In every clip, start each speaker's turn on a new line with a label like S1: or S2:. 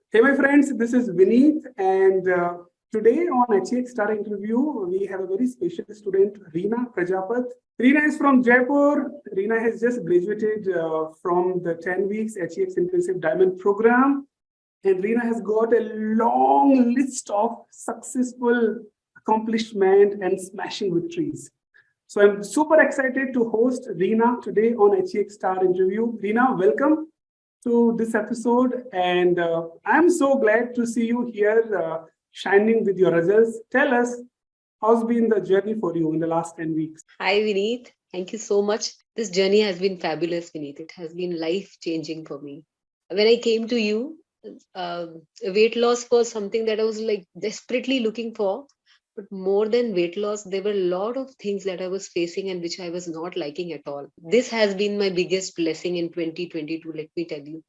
S1: Hey, my friends, this is Vineet, and today on HX Star Interview, we have a very special student, Reena Prajapat. Reena is from Jaipur. Reena has just graduated from the 10 weeks HX Intensive Diamond Program, and Reena has got a long list of successful accomplishment and smashing victories. So I'm super excited to host Reena today on HX Star Interview. Reena, welcome to this episode, and I'm so glad to see you here shining with your results. Tell us, how's been the journey for you in the last 10 weeks?
S2: Hi, Vineet. Thank you so much. This journey has been fabulous, Vineet. It has been life changing for me. When I came to you, uh, weight loss was something that I was like desperately looking for. But more than weight loss, there were a lot of things that I was facing and which I was not liking at all. This has been my biggest blessing in 2022, let me tell you,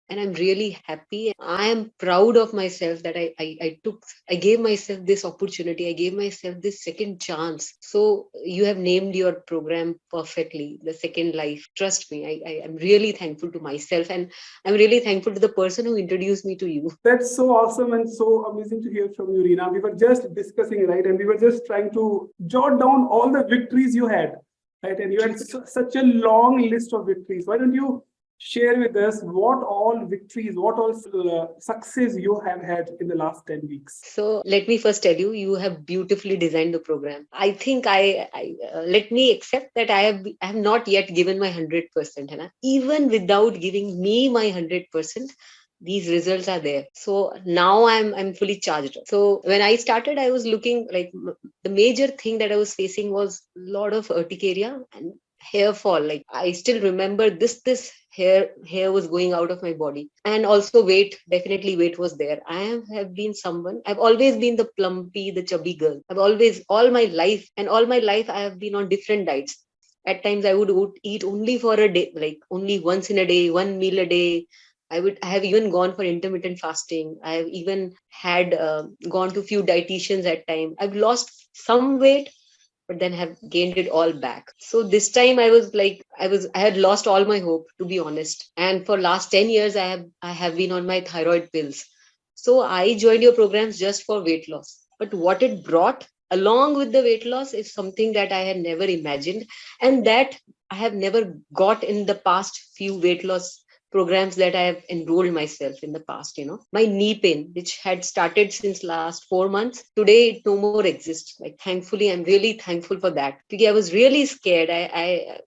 S2: and I'm really happy. I am proud of myself that I gave myself this opportunity. I gave myself this second chance. So you have named your program perfectly, the second life. Trust me, I am really thankful to myself, and I'm really thankful to the person who introduced me to you.
S1: That's so awesome and so amazing to hear from you, Reena. We were just discussing, right? And we were just trying to jot down all the victories you had, right? And you had such a long list of victories. Why don't you share with us what all victories, what all success you have had in the last 10 weeks?
S2: So let me first tell you, you have beautifully designed the program. I think let me accept that I have not yet given my 100%. है ना? Even without giving me my 100%, these results are there. So now I'm fully charged. So when I started, I was looking like the major thing that I was facing was a lot of urticaria and hair fall. Like I still remember this hair was going out of my body, and also weight, definitely weight was there. Have been someone, I've always been the plumpy, the chubby girl. I've always, all my life I have been on different diets. At times I would eat only for a day, like only once in a day, one meal a day. I have even gone for intermittent fasting. I have even had gone to few dietitians at time. I've lost some weight, but then have gained it all back. So this time I was like, I had lost all my hope, to be honest. And for last 10 years, I have been on my thyroid pills. So I joined your programs just for weight loss. But what it brought along with the weight loss is something that I had never imagined, and that I have never got in the past few weight loss programs that I have enrolled myself in the past. My knee pain, which had started since last 4 months, today it no more exists. Like thankfully, I'm really thankful for that, because I was really scared. I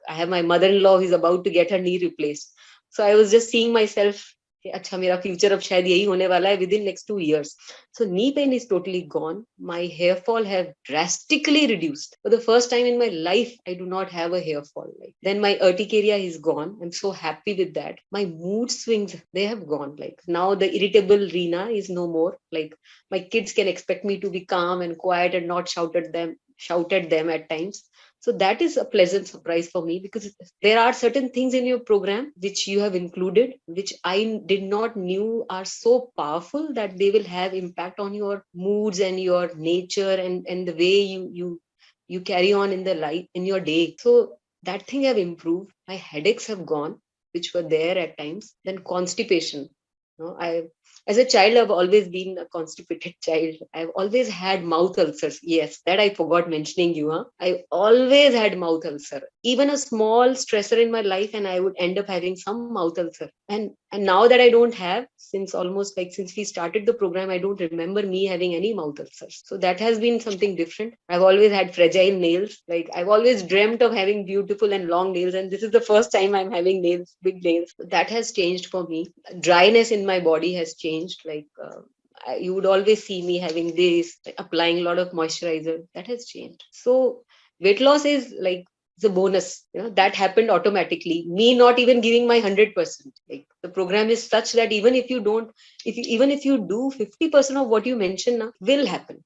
S2: have my mother-in-law who's about to get her knee replaced. So I was just seeing myself कि अच्छा मेरा future अब शायद यही होने वाला है with in next 2 years. So knee pain is totally gone. My hair fall have drastically reduced. For the first time in my life, I do not have a hair fall. Like then my urticaria is gone. I'm so happy with that. My mood swings, they have gone. Like now the irritable Reena is no more. Like my kids can expect me to be calm and quiet and not shout at them at times. So that is a pleasant surprise for me, because there are certain things in your program which you have included, which I did not knew are so powerful that they will have impact on your moods and your nature, and the way you carry on in the life in your day. So that thing have improved. My headaches have gone, which were there at times. Then constipation. I, as a child, I've always been a constipated child. I've always had mouth ulcers. Yes, that I forgot mentioning you. Huh? I always had mouth ulcer. Even a small stressor in my life, and I would end up having some mouth ulcer. And now that I don't have, since we started the program, I don't remember me having any mouth ulcers. So that has been something different. I've always had fragile nails. Like I've always dreamt of having beautiful and long nails, and this is the first time I'm having nails, big nails. That has changed for me. Dryness in my body has changed. Like you would always see me having this, like, applying a lot of moisturizer. That has changed. So weight loss is like the bonus. That happened automatically. Me not even giving my 100%. Like the program is such that even if you don't, even if you do 50% of what you mentioned now, will happen.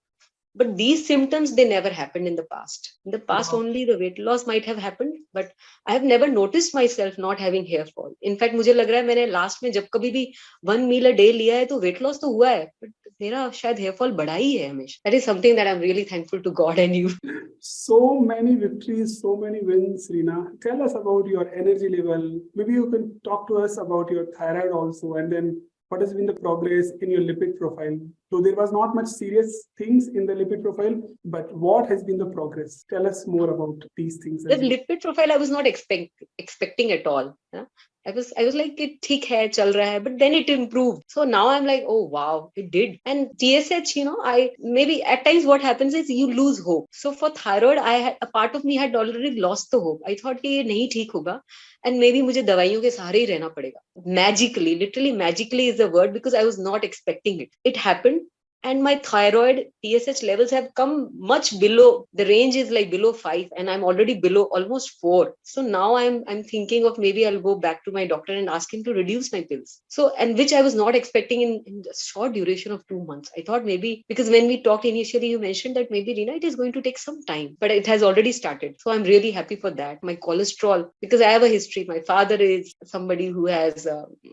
S2: But these symptoms, they never happened in the past. In the past,
S1: Wow.
S2: only the weight loss might have happened, but I have never noticed myself not having hair fall. In fact, मुझे लग रहा है मैंने last में जब कभी भी 1 meal a day लिया है तो weight loss तो हुआ है, but मेरा शायद hair fall बढ़ा ही है हमेशा. That is something that I'm really thankful to God and you.
S1: So many victories, so many wins, Reena. Tell us about your energy level. Maybe you can talk to us about your thyroid also, and then What has been the progress in your lipid profile? So there was not much serious things in the lipid profile, but what has been the progress? Tell us more about these things
S2: The
S1: as well.
S2: lipid profile I was not expecting at all. Yeah? I was like, it theek hai, chal raha hai, but then it improved. So now I'm like, oh wow, it did. And TSH, I maybe at times what happens is you lose hope. So for thyroid, a part of me had already lost the hope. I thought कि ये नहीं ठीक होगा, and maybe मुझे दवाइयों के सहारे ही रहना पड़ेगा. Magically, literally magically is the word, because I was not expecting it. It happened. And my thyroid TSH levels have come much below. The range is like below 5, and I'm already below almost 4. So now I'm thinking of maybe I'll go back to my doctor and ask him to reduce my pills. So, and which I was not expecting in a short duration of 2 months. I thought maybe, because when we talked initially, you mentioned that maybe, Reena, it is going to take some time, but it has already started. So I'm really happy for that. My cholesterol, because I have a history. My father is somebody who has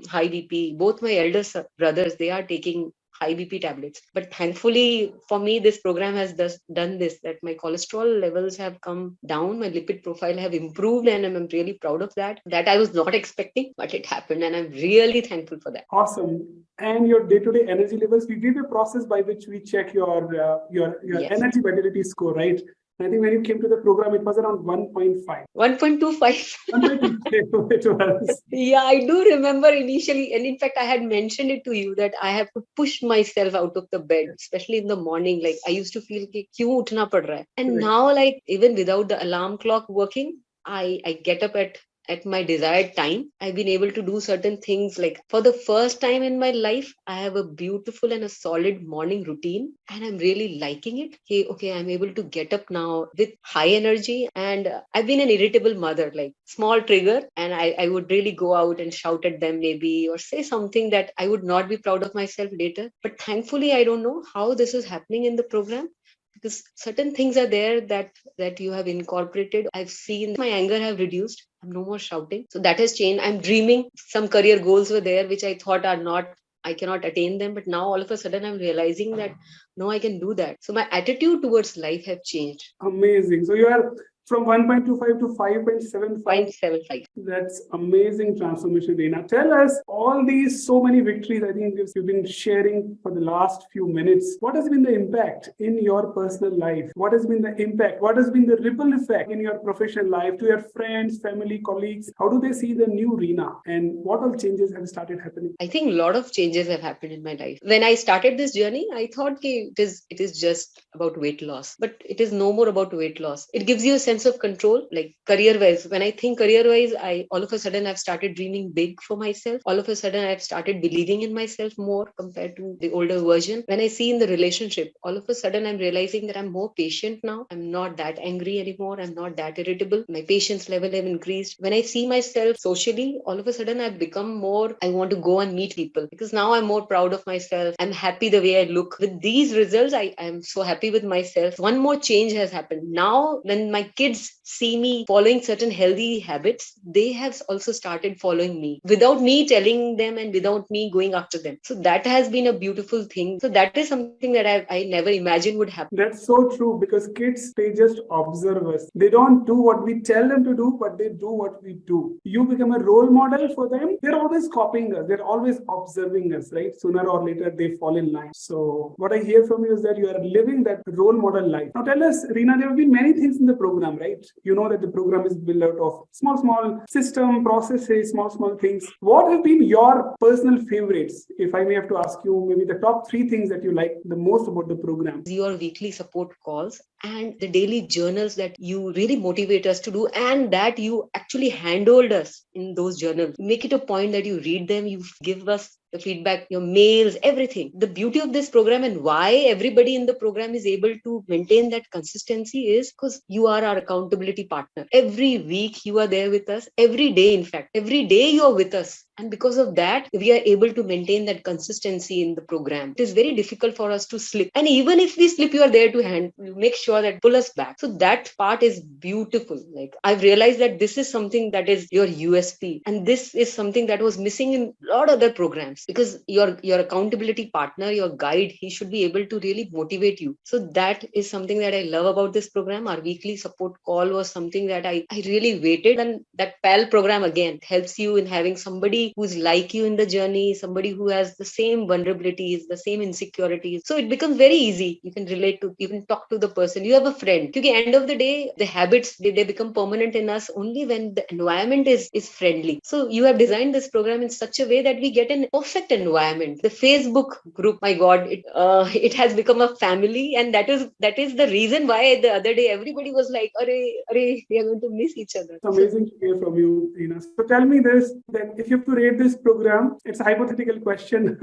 S2: high BP. Both my elder brothers, they are taking high BP tablets. But thankfully for me, this program has done this, that my cholesterol levels have come down, my lipid profile have improved, and I'm really proud of that. That I was not expecting, but it happened, and I'm really thankful for that.
S1: Awesome. And your day-to-day energy levels, we did a process by which we check your
S2: Yes.
S1: energy vitality score, right? I think when you came to the program, it was around 1.5.
S2: 1.25.
S1: 1.25 it was.
S2: Yeah, I do remember initially, and in fact, I had mentioned it to you that I have to push myself out of the bed, especially in the morning. Like I used to feel कि क्यों उठना पड़ रहा है? And
S1: Correct.
S2: now, like even without the alarm clock working, I get up at my desired time. I've been able to do certain things. Like for the first time in my life, I have a beautiful and a solid morning routine, and I'm really liking it. Okay, I'm able to get up now with high energy, and I've been an irritable mother, like small trigger, and I would really go out and shout at them maybe, or say something that I would not be proud of myself later. But thankfully, I don't know how this is happening in the program, because certain things are there that you have incorporated. I've seen my anger have reduced. I'm no more shouting, so that has changed. I'm dreaming. Some career goals were there which I thought are not, I cannot attain them, but now all of a sudden I'm realizing that no, I can do that. So my attitude towards life have changed.
S1: Amazing. So you are from 1.25 to 5.75.
S2: 0.75.
S1: That's amazing transformation, Reena. Tell us all these so many victories. I think you've been sharing for the last few minutes. What has been the impact in your personal life? What has been the impact? What has been the ripple effect in your professional life to your friends, family, colleagues? How do they see the new Reena? And what all changes have started happening?
S2: I think a lot of changes have happened in my life. When I started this journey, I thought it is just about weight loss, but it is no more about weight loss. It gives you a sense of control, like career wise. When I think career wise, I all of a sudden I've started dreaming big for myself. All of a sudden I've started believing in myself more compared to the older version. When I see in the relationship, all of a sudden I'm realizing that I'm more patient now. I'm not that angry anymore. I'm not that irritable. My patience level have increased. When I see myself socially, all of a sudden I've become more, I want to go and meet people, because now I'm more proud of myself. I'm happy the way I look. With these results, I am so happy with myself. One more change has happened. Now, when my kids see me following certain healthy habits, they have also started following me without me telling them and without me going after them. So that has been a beautiful thing. So that is something that I never imagined would happen.
S1: That's so true, because kids, they just observe us. They don't do what we tell them to do, but they do what we do. You become a role model for them. They're always copying us. They're always observing us, right? Sooner or later, they fall in line. So what I hear from you is that you are living that role model life. Now tell us, Reena, there have been many things in the program, right? You know that the program is built out of small system, processes, small things. What have been your personal favorites? If I may have to ask you, maybe the top 3 things that you like the most about the program.
S2: Your weekly support calls and the daily journals that you really motivate us to do, and that you actually handhold us in those journals. Make it a point that you read them, you give us the feedback, your mails, everything. The beauty of this program and why everybody in the program is able to maintain that consistency is because you are our accountability partner. Every week you are there with us. Every day, in fact, every day you are with us. And because of that, we are able to maintain that consistency in the program. It is very difficult for us to slip. And even if we slip, you are there to make sure that pull us back. So that part is beautiful. Like I've realized that this is something that is your USP. And this is something that was missing in a lot of other programs, because your accountability partner, your guide, he should be able to really motivate you. So that is something that I love about this program. Our weekly support call was something that I really waited. And that PAL program again helps you in having somebody somebody who's like you in the journey, somebody who has the same vulnerabilities, the same insecurities. So it becomes very easy. You can relate to, you can talk to the person. You have a friend. Because end of the day, the habits, they become permanent in us only when the environment is friendly. So you have designed this program in such a way that we get an perfect environment. The Facebook group, my God, it has become a family, and that is the reason why the other day everybody was like, "Are, we are going to miss each other."
S1: It's amazing to hear from you, Reena. So tell me this, then if you have to rate this program, it's a hypothetical question,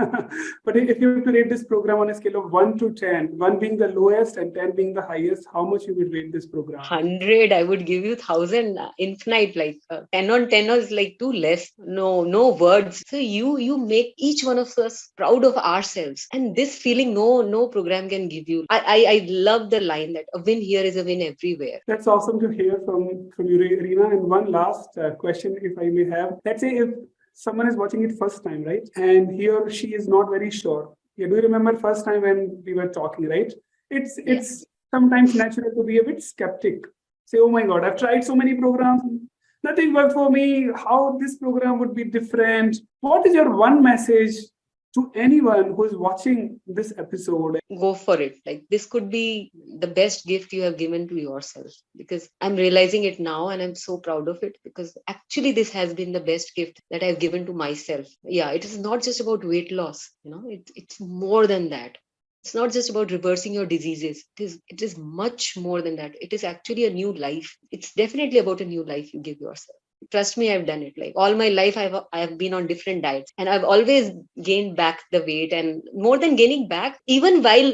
S1: but if you have to rate this program on a scale of 1 to 10, 1 being the lowest and 10 being the highest, how much you would rate this program?
S2: 100, I would give you 1,000, infinite, like 10 on 10 is like too less. No words. So you make each one of us proud of ourselves, and this feeling no program can give you. I love the line that a win here is a win everywhere.
S1: That's awesome to hear from you, Reena. And one last question, if I may have. Let's say if someone is watching it first time, right, and he or she is not very sure. Yeah, do you remember first time when we were talking, right? It's sometimes natural to be a bit skeptic. Say, oh my God, I've tried so many programs, nothing worked for me. How this program would be different? What is your one message to anyone who is watching this episode?
S2: Go for it. Like, this could be the best gift you have given to yourself, because I'm realizing it now and I'm so proud of it, because actually this has been the best gift that I've given to myself. Yeah, it is not just about weight loss, it's more than that. It's not just about reversing your diseases. It is much more than that. It is actually a new life. It's definitely about a new life you give yourself. Trust me, I've done it. Like, all my life I have been on different diets, and I've always gained back the weight. And more than gaining back, even while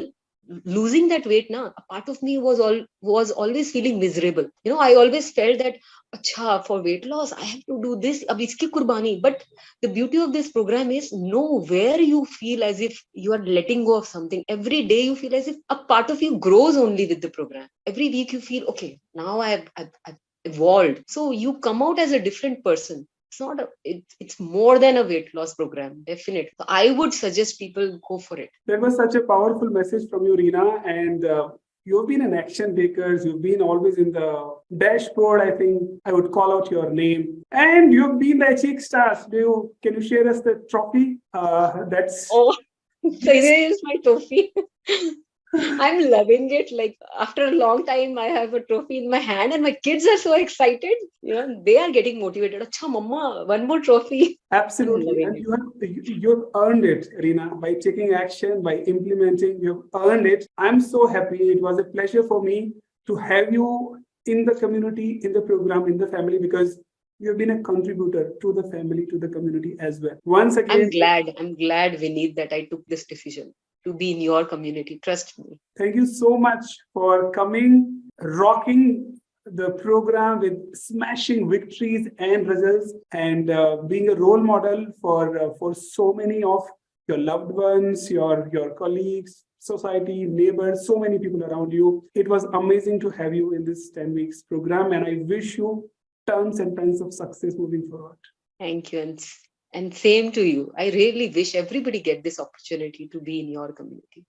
S2: losing that weight, now a part of me was always feeling miserable. I always felt that, acha, for weight loss I have to do this, ab iski qurbani. But the beauty of this program is, nowhere you feel as if you are letting go of something. Every day you feel as if a part of you grows only with the program. Every week you feel, okay, now I've evolved. So you come out as a different person. It's not it's more than a weight loss program, definitely. So I would suggest people go for it.
S1: That was such a powerful message from you, Reena. And you've been an action taker. You've been always in the dashboard. I think I would call out your name. And you've been the HX Stars. Can you share us the trophy? That's
S2: Oh, so this is my trophy. I'm loving it. Like, after a long time, I have a trophy in my hand, and my kids are so excited. They are getting motivated. Acha, mama, one more trophy. I'm
S1: absolutely.
S2: loving
S1: And
S2: it.
S1: you've earned it, Reena, by taking action, by implementing. You've earned it. I'm so happy. It was a pleasure for me to have you in the community, in the program, in the family, because you've been a contributor to the family, to the community as well. Once again,
S2: I'm glad, Vineet, that I took this decision to be in your community. Trust me.
S1: thank you so much for coming, rocking the program with smashing victories and results, and being a role model for so many of your loved ones, your colleagues, society, neighbors, so many people around you. It was amazing to have you in this 10 weeks program, and I wish you tons and tons of success moving forward.
S2: Thank you. And same to you. I really wish everybody get this opportunity to be in your community.